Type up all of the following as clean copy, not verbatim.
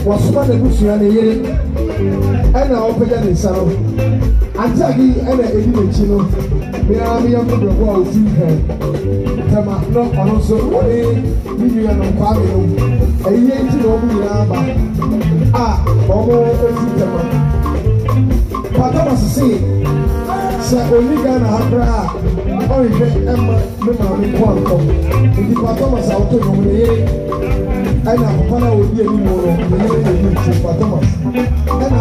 Wasuma na busuya na yere ana opega ne saro antagi ana edi ne chino me na me yam do go ofi he tama no ono so oni biyu ya no kwa me no eyiye nti no mu ya ba omo ofi tama pata masisi sa oliga na habra o ife emma me ma me kwa ko ndi pata masa auto no mu yere ana kupana odi eni mo no ni edi Thomas ana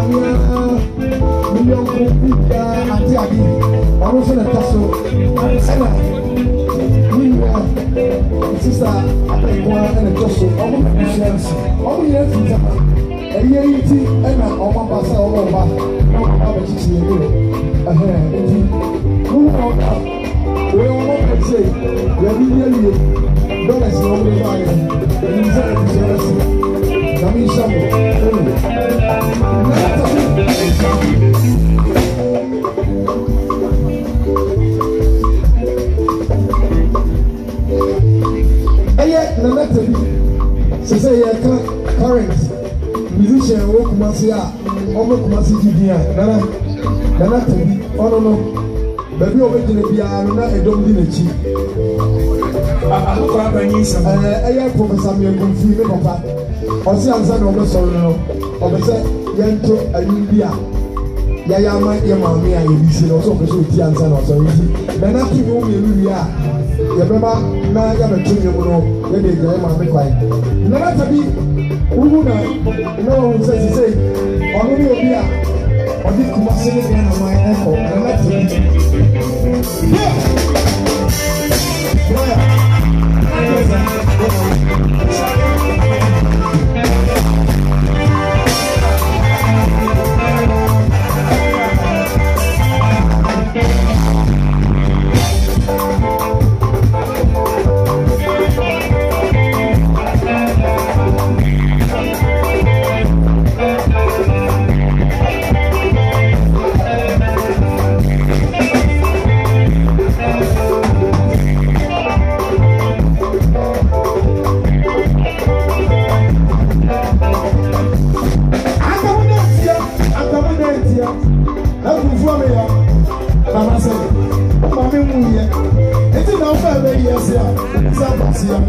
million ko ati adi ono so na taso ana ni sisa atakwa ana toso omo insurance omo yẹ ti tama ẹyẹ yi ti ana ọmọ basa ọmọ ọba ọba bẹ titi ẹni rẹ eti kúrú ọba wọ́n ọmọ pẹ̀sẹ̀ yẹbi yẹliye dollars ní ọmọ ẹgbẹ́ ayẹ ẹni sẹ insurance nàmi nsàmù ẹnu nàta ẹyẹ nànàtà bi sẹsẹ yẹ ká current musician wọ Kumasi a ọmọ Kumasi didi a nànàtà bi ọ̀nà no bẹẹbi ọbẹ gyina biara no na ẹdọm di n'akyi akọkọ abanyi nsẹm ẹyẹ Professor Miagunfi ne papa ọsẹ ansa na ọbẹ sọrọ no ọbẹ sẹ yẹn to ayi bi a yẹyẹ ama yẹ maame a yẹ bi si na ọsẹ ọbẹ sẹ oti ansa na ọsọ yẹ si nànàtà bi ọmọ yẹn wi a yẹ bẹ ma na yẹ bẹ to yẹn mu no yẹ de gyina yẹ maame kwan nànàtà bi wúwo na ọhún sẹ sisẹ ọno ni obi a ọdi Kumasi ne bia na ọmọ ẹkọ nànàtà bi.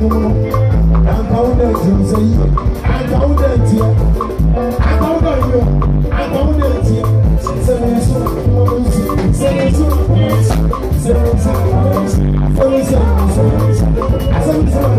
no anka wo na ti so yi anka wo na ti anka wo na yo anka wo na ti se me so se me so se me so